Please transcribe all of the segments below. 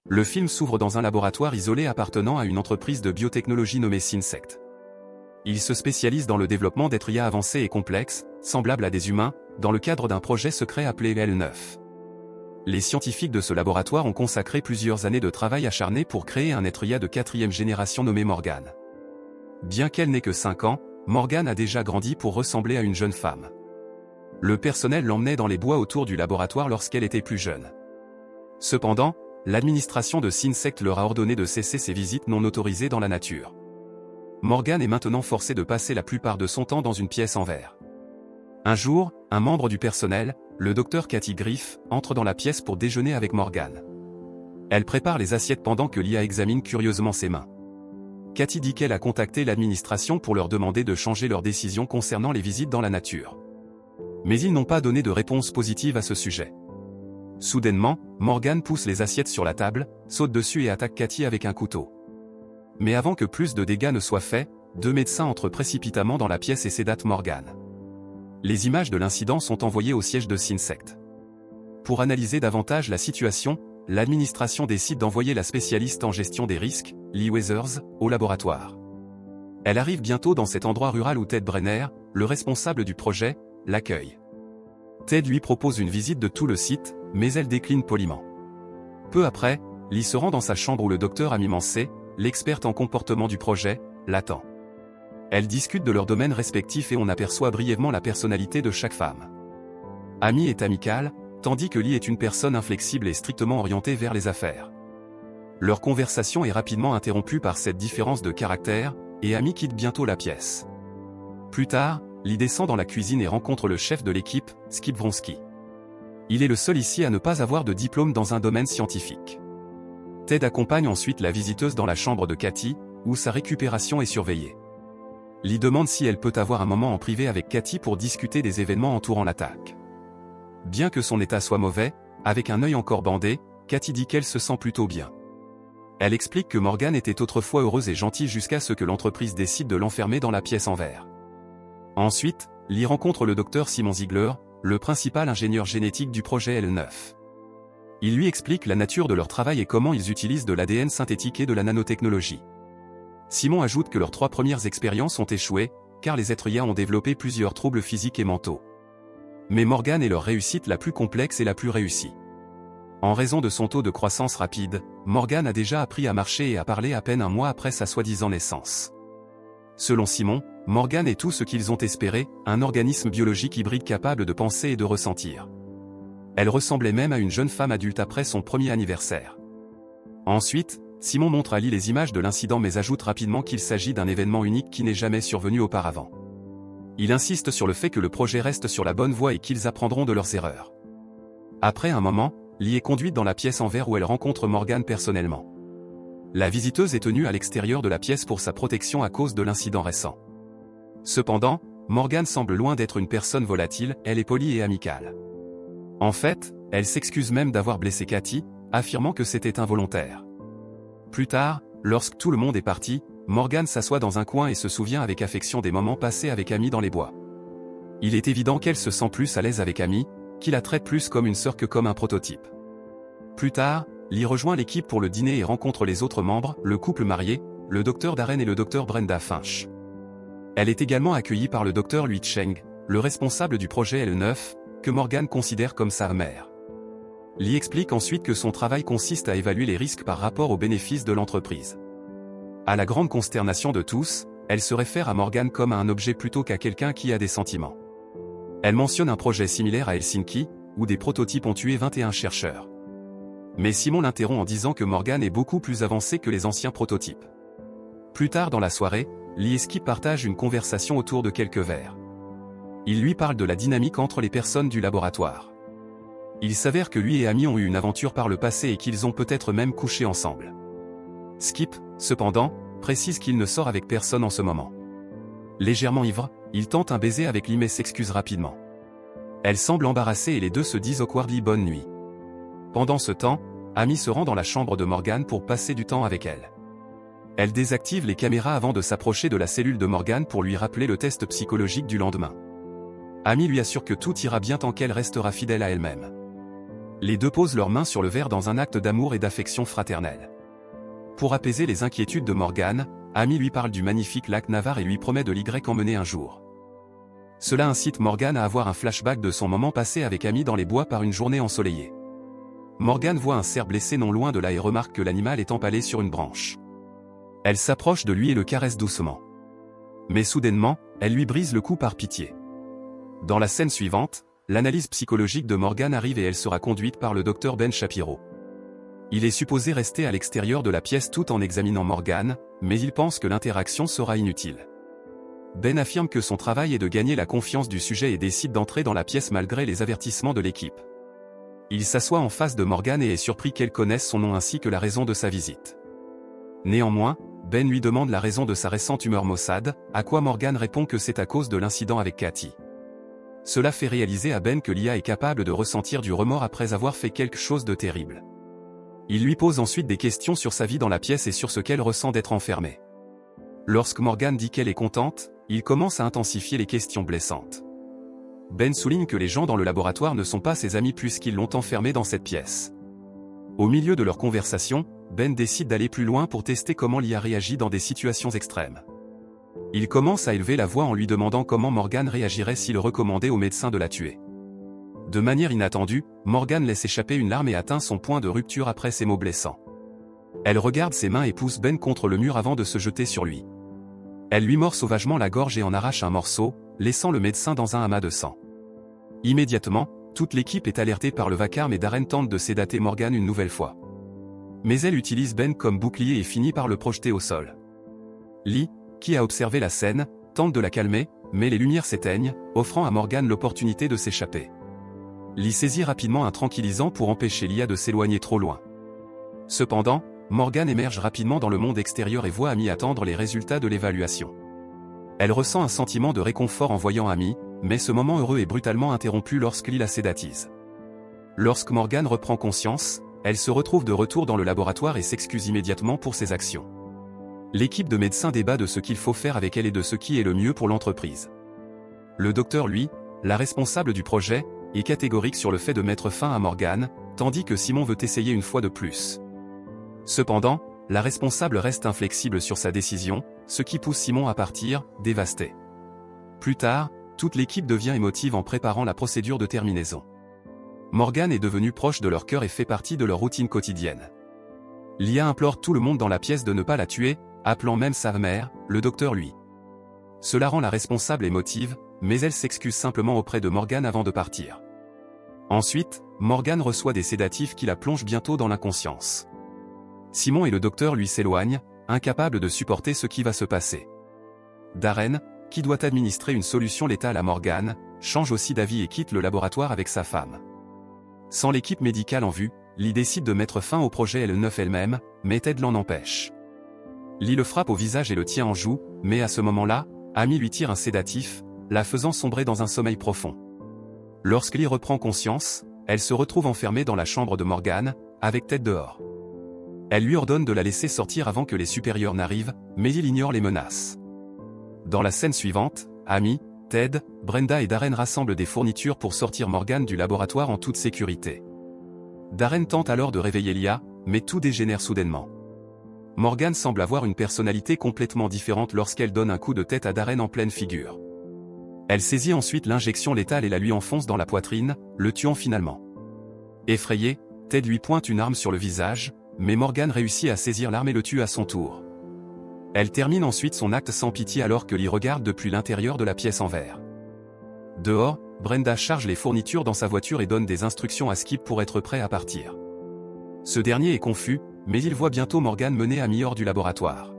Le film s'ouvre dans un laboratoire isolé appartenant à une entreprise de biotechnologie nommée SynSect. Il se spécialise dans le développement d'êtres IA avancés et complexes, semblables à des humains, dans le cadre d'un projet secret appelé L9. Les scientifiques de ce laboratoire ont consacré plusieurs années de travail acharné pour créer un être IA de 4e génération nommé Morgane. Bien qu'elle n'ait que 5 ans, Morgane a déjà grandi pour ressembler à une jeune femme. Le personnel l'emmenait dans les bois autour du laboratoire lorsqu'elle était plus jeune. Cependant, l'administration de SynSect leur a ordonné de cesser ces visites non autorisées dans la nature. Morgane est maintenant forcée de passer la plupart de son temps dans une pièce en verre. Un jour, un membre du personnel, le docteur Cathy Griff, entre dans la pièce pour déjeuner avec Morgane. Elle prépare les assiettes pendant que l'IA examine curieusement ses mains. Cathy dit qu'elle a contacté l'administration pour leur demander de changer leur décision concernant les visites dans la nature. Mais ils n'ont pas donné de réponse positive à ce sujet. Soudainement, Morgane pousse les assiettes sur la table, saute dessus et attaque Cathy avec un couteau. Mais avant que plus de dégâts ne soient faits, 2 médecins entrent précipitamment dans la pièce et sédatent Morgane. Les images de l'incident sont envoyées au siège de SynSect. Pour analyser davantage la situation, l'administration décide d'envoyer la spécialiste en gestion des risques, Lee Weathers, au laboratoire. Elle arrive bientôt dans cet endroit rural où Ted Brenner, le responsable du projet, l'accueille. Ted lui propose une visite de tout le site, mais elle décline poliment. Peu après, Lee se rend dans sa chambre où le docteur Amy Mancey, l'experte en comportement du projet, l'attend. Elles discutent de leurs domaines respectifs et on aperçoit brièvement la personnalité de chaque femme. Amy est amicale, tandis que Lee est une personne inflexible et strictement orientée vers les affaires. Leur conversation est rapidement interrompue par cette différence de caractère, et Amy quitte bientôt la pièce. Plus tard, Lee descend dans la cuisine et rencontre le chef de l'équipe, Skip Vronsky. Il est le seul ici à ne pas avoir de diplôme dans un domaine scientifique. Ted accompagne ensuite la visiteuse dans la chambre de Cathy, où sa récupération est surveillée. Lee demande si elle peut avoir un moment en privé avec Cathy pour discuter des événements entourant l'attaque. Bien que son état soit mauvais, avec un œil encore bandé, Cathy dit qu'elle se sent plutôt bien. Elle explique que Morgane était autrefois heureuse et gentille jusqu'à ce que l'entreprise décide de l'enfermer dans la pièce en verre. Ensuite, Lee rencontre le docteur Simon Ziegler, le principal ingénieur génétique du projet L9. Il lui explique la nature de leur travail et comment ils utilisent de l'ADN synthétique et de la nanotechnologie. Simon ajoute que leurs 3 premières expériences ont échoué, car les êtres IA ont développé plusieurs troubles physiques et mentaux. Mais Morgane est leur réussite la plus complexe et la plus réussie. En raison de son taux de croissance rapide, Morgane a déjà appris à marcher et à parler à peine un mois après sa soi-disant naissance. Selon Simon, Morgane est tout ce qu'ils ont espéré, un organisme biologique hybride capable de penser et de ressentir. Elle ressemblait même à une jeune femme adulte après son premier anniversaire. Ensuite, Simon montre à Lee les images de l'incident mais ajoute rapidement qu'il s'agit d'un événement unique qui n'est jamais survenu auparavant. Il insiste sur le fait que le projet reste sur la bonne voie et qu'ils apprendront de leurs erreurs. Après un moment, Lee est conduite dans la pièce en verre où elle rencontre Morgane personnellement. La visiteuse est tenue à l'extérieur de la pièce pour sa protection à cause de l'incident récent. Cependant, Morgane semble loin d'être une personne volatile, elle est polie et amicale. En fait, elle s'excuse même d'avoir blessé Cathy, affirmant que c'était involontaire. Plus tard, lorsque tout le monde est parti, Morgane s'assoit dans un coin et se souvient avec affection des moments passés avec Amy dans les bois. Il est évident qu'elle se sent plus à l'aise avec Amy, qui la traite plus comme une sœur que comme un prototype. Plus tard, Lee rejoint l'équipe pour le dîner et rencontre les autres membres, le couple marié, le docteur Darren et le docteur Brenda Finch. Elle est également accueillie par le docteur Lui Cheng, le responsable du projet L9, que Morgane considère comme sa mère. Lee explique ensuite que son travail consiste à évaluer les risques par rapport aux bénéfices de l'entreprise. À la grande consternation de tous, elle se réfère à Morgane comme à un objet plutôt qu'à quelqu'un qui a des sentiments. Elle mentionne un projet similaire à Helsinki, où des prototypes ont tué 21 chercheurs. Mais Simon l'interrompt en disant que Morgane est beaucoup plus avancée que les anciens prototypes. Plus tard dans la soirée, Lee et Skip partagent une conversation autour de quelques verres. Il lui parle de la dynamique entre les personnes du laboratoire. Il s'avère que lui et Amy ont eu une aventure par le passé et qu'ils ont peut-être même couché ensemble. Skip, cependant, précise qu'il ne sort avec personne en ce moment. Légèrement ivre, il tente un baiser avec Lee mais s'excuse rapidement. Elle semble embarrassée et les deux se disent awkwardly bonne nuit. Pendant ce temps, Amy se rend dans la chambre de Morgane pour passer du temps avec elle. Elle désactive les caméras avant de s'approcher de la cellule de Morgane pour lui rappeler le test psychologique du lendemain. Amy lui assure que tout ira bien tant qu'elle restera fidèle à elle-même. Les deux posent leurs mains sur le verre dans un acte d'amour et d'affection fraternelle. Pour apaiser les inquiétudes de Morgan, Amy lui parle du magnifique lac Navarre et lui promet de l'y emmener un jour. Cela incite Morgan à avoir un flashback de son moment passé avec Amy dans les bois par une journée ensoleillée. Morgan voit un cerf blessé non loin de là et remarque que l'animal est empalé sur une branche. Elle s'approche de lui et le caresse doucement. Mais soudainement, elle lui brise le cou par pitié. Dans la scène suivante, l'analyse psychologique de Morgan arrive et elle sera conduite par le docteur Ben Shapiro. Il est supposé rester à l'extérieur de la pièce tout en examinant Morgan, mais il pense que l'interaction sera inutile. Ben affirme que son travail est de gagner la confiance du sujet et décide d'entrer dans la pièce malgré les avertissements de l'équipe. Il s'assoit en face de Morgan et est surpris qu'elle connaisse son nom ainsi que la raison de sa visite. Néanmoins, Ben lui demande la raison de sa récente humeur maussade, à quoi Morgan répond que c'est à cause de l'incident avec Cathy. Cela fait réaliser à Ben que l'IA est capable de ressentir du remords après avoir fait quelque chose de terrible. Il lui pose ensuite des questions sur sa vie dans la pièce et sur ce qu'elle ressent d'être enfermée. Lorsque Morgan dit qu'elle est contente, il commence à intensifier les questions blessantes. Ben souligne que les gens dans le laboratoire ne sont pas ses amis puisqu'ils l'ont enfermé dans cette pièce. Au milieu de leur conversation, Ben décide d'aller plus loin pour tester comment l'IA réagit dans des situations extrêmes. Il commence à élever la voix en lui demandant comment Morgan réagirait s'il recommandait au médecin de la tuer. De manière inattendue, Morgan laisse échapper une larme et atteint son point de rupture après ces mots blessants. Elle regarde ses mains et pousse Ben contre le mur avant de se jeter sur lui. Elle lui mord sauvagement la gorge et en arrache un morceau, laissant le médecin dans un amas de sang. Immédiatement, toute l'équipe est alertée par le vacarme et Darren tente de sédater Morgan une nouvelle fois. Mais elle utilise Ben comme bouclier et finit par le projeter au sol. Lee, qui a observé la scène, tente de la calmer, mais les lumières s'éteignent, offrant à Morgan l'opportunité de s'échapper. Lee saisit rapidement un tranquillisant pour empêcher l'IA de s'éloigner trop loin. Cependant, Morgan émerge rapidement dans le monde extérieur et voit Amy attendre les résultats de l'évaluation. Elle ressent un sentiment de réconfort en voyant Amy, mais ce moment heureux est brutalement interrompu lorsque Lee la sédatise. Lorsque Morgan reprend conscience, elle se retrouve de retour dans le laboratoire et s'excuse immédiatement pour ses actions. L'équipe de médecins débat de ce qu'il faut faire avec elle et de ce qui est le mieux pour l'entreprise. Le docteur, lui, la responsable du projet, est catégorique sur le fait de mettre fin à Morgan, tandis que Simon veut essayer une fois de plus. Cependant, la responsable reste inflexible sur sa décision, ce qui pousse Simon à partir, dévasté. Plus tard, toute l'équipe devient émotive en préparant la procédure de terminaison. Morgan est devenu proche de leur cœur et fait partie de leur routine quotidienne. L'IA implore tout le monde dans la pièce de ne pas la tuer, appelant même sa mère, le docteur lui. Cela rend la responsable émotive, mais elle s'excuse simplement auprès de Morgan avant de partir. Ensuite, Morgan reçoit des sédatifs qui la plongent bientôt dans l'inconscience. Simon et le docteur lui s'éloignent, incapables de supporter ce qui va se passer. Darren, qui doit administrer une solution létale à Morgan, change aussi d'avis et quitte le laboratoire avec sa femme. Sans l'équipe médicale en vue, Lee décide de mettre fin au projet L9 elle-même, mais Ted l'en empêche. Lee le frappe au visage et le tient en joue, mais à ce moment-là, Amy lui tire un sédatif, la faisant sombrer dans un sommeil profond. Lorsque Lee reprend conscience, elle se retrouve enfermée dans la chambre de Morgan, avec Ted dehors. Elle lui ordonne de la laisser sortir avant que les supérieurs n'arrivent, mais il ignore les menaces. Dans la scène suivante, Amy, Ted, Brenda et Darren rassemblent des fournitures pour sortir Morgan du laboratoire en toute sécurité. Darren tente alors de réveiller l'IA, mais tout dégénère soudainement. Morgan semble avoir une personnalité complètement différente lorsqu'elle donne un coup de tête à Darren en pleine figure. Elle saisit ensuite l'injection létale et la lui enfonce dans la poitrine, le tuant finalement. Effrayé, Ted lui pointe une arme sur le visage, mais Morgan réussit à saisir l'arme et le tue à son tour. Elle termine ensuite son acte sans pitié alors que Lee regarde depuis l'intérieur de la pièce en verre. Dehors, Brenda charge les fournitures dans sa voiture et donne des instructions à Skip pour être prêt à partir. Ce dernier est confus, mais il voit bientôt Morgan mener Amy hors du laboratoire.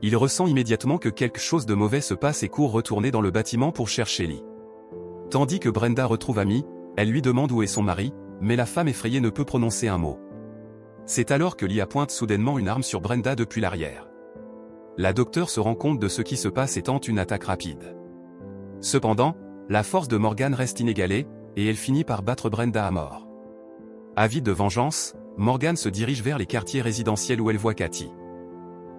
Il ressent immédiatement que quelque chose de mauvais se passe et court retourner dans le bâtiment pour chercher Lee. Tandis que Brenda retrouve Amy, elle lui demande où est son mari, mais la femme effrayée ne peut prononcer un mot. C'est alors que Lee pointe soudainement une arme sur Brenda depuis l'arrière. La docteure se rend compte de ce qui se passe et tente une attaque rapide. Cependant, la force de Morgan reste inégalée, et elle finit par battre Brenda à mort. Avide de vengeance, Morgan se dirige vers les quartiers résidentiels où elle voit Cathy.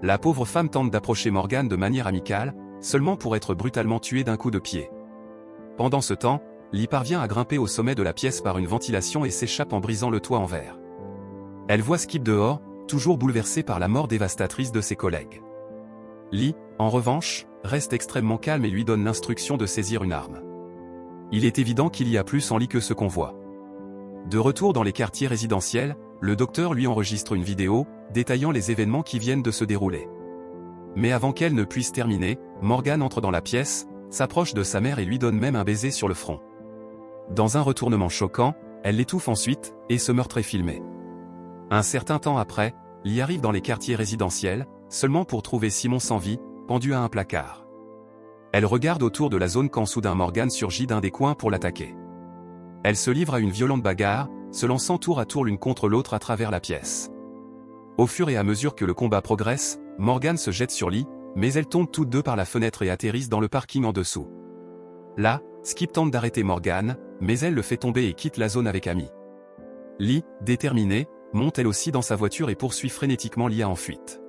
La pauvre femme tente d'approcher Morgan de manière amicale, seulement pour être brutalement tuée d'un coup de pied. Pendant ce temps, Lee parvient à grimper au sommet de la pièce par une ventilation et s'échappe en brisant le toit en verre. Elle voit Skip dehors, toujours bouleversé par la mort dévastatrice de ses collègues. Lee, en revanche, reste extrêmement calme et lui donne l'instruction de saisir une arme. Il est évident qu'il y a plus en Lee que ce qu'on voit. De retour dans les quartiers résidentiels, le docteur lui enregistre une vidéo, détaillant les événements qui viennent de se dérouler. Mais avant qu'elle ne puisse terminer, Morgan entre dans la pièce, s'approche de sa mère et lui donne même un baiser sur le front. Dans un retournement choquant, elle l'étouffe ensuite, et ce meurtre est filmé. Un certain temps après, Lee arrive dans les quartiers résidentiels, seulement pour trouver Simon sans vie, pendu à un placard. Elle regarde autour de la zone quand soudain Morgan surgit d'un des coins pour l'attaquer. Elle se livre à une violente bagarre, se lançant tour à tour l'une contre l'autre à travers la pièce. Au fur et à mesure que le combat progresse, Morgan se jette sur Lee, mais elles tombent toutes deux par la fenêtre et atterrissent dans le parking en dessous. Là, Skip tente d'arrêter Morgan, mais elle le fait tomber et quitte la zone avec Amy. Lee, déterminée, monte elle aussi dans sa voiture et poursuit frénétiquement Lia en fuite.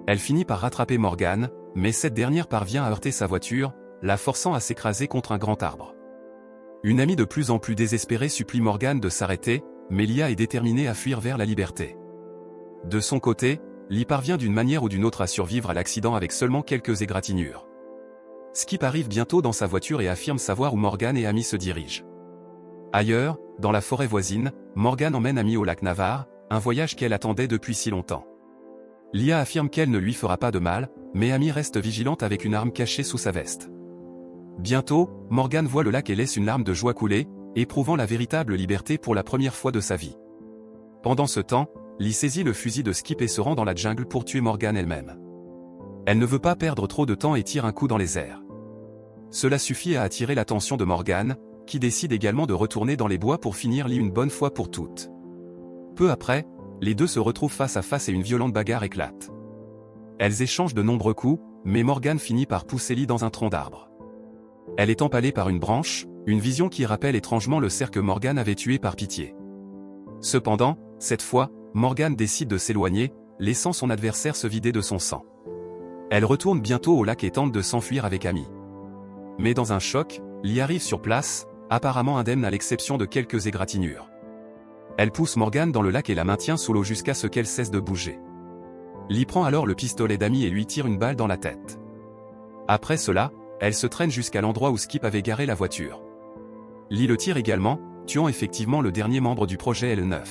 Elle finit par rattraper Morgan, mais cette dernière parvient à heurter sa voiture, la forçant à s'écraser contre un grand arbre. Une amie de plus en plus désespérée supplie Morgan de s'arrêter, mais Lia est déterminée à fuir vers la liberté. De son côté, Lee parvient d'une manière ou d'une autre à survivre à l'accident avec seulement quelques égratignures. Skip arrive bientôt dans sa voiture et affirme savoir où Morgan et Amy se dirigent. Ailleurs, dans la forêt voisine, Morgan emmène Amy au lac Navarre, un voyage qu'elle attendait depuis si longtemps. Lia affirme qu'elle ne lui fera pas de mal, mais Amy reste vigilante avec une arme cachée sous sa veste. Bientôt, Morgan voit le lac et laisse une larme de joie couler, éprouvant la véritable liberté pour la première fois de sa vie. Pendant ce temps, Lee saisit le fusil de Skip et se rend dans la jungle pour tuer Morgan elle-même. Elle ne veut pas perdre trop de temps et tire un coup dans les airs. Cela suffit à attirer l'attention de Morgan, qui décide également de retourner dans les bois pour finir Lee une bonne fois pour toutes. Peu après, les deux se retrouvent face à face et une violente bagarre éclate. Elles échangent de nombreux coups, mais Morgan finit par pousser Lee dans un tronc d'arbre. Elle est empalée par une branche, une vision qui rappelle étrangement le cerf que Morgan avait tué par pitié. Cependant, cette fois, Morgan décide de s'éloigner, laissant son adversaire se vider de son sang. Elle retourne bientôt au lac et tente de s'enfuir avec Amy. Mais dans un choc, Lee arrive sur place, apparemment indemne à l'exception de quelques égratignures. Elle pousse Morgan dans le lac et la maintient sous l'eau jusqu'à ce qu'elle cesse de bouger. Lee prend alors le pistolet d'Amy et lui tire une balle dans la tête. Après cela, elle se traîne jusqu'à l'endroit où Skip avait garé la voiture. Lee le tire également, tuant effectivement le dernier membre du projet L9.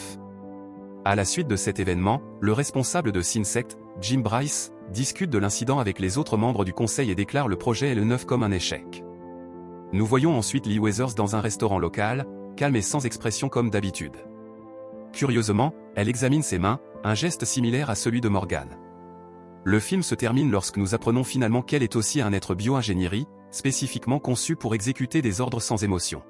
À la suite de cet événement, le responsable de Synsect, Jim Bryce, discute de l'incident avec les autres membres du conseil et déclare le projet L9 comme un échec. Nous voyons ensuite Lee Weathers dans un restaurant local, calme et sans expression comme d'habitude. Curieusement, elle examine ses mains, un geste similaire à celui de Morgan. Le film se termine lorsque nous apprenons finalement qu'elle est aussi un être bio-ingénierie, spécifiquement conçu pour exécuter des ordres sans émotion.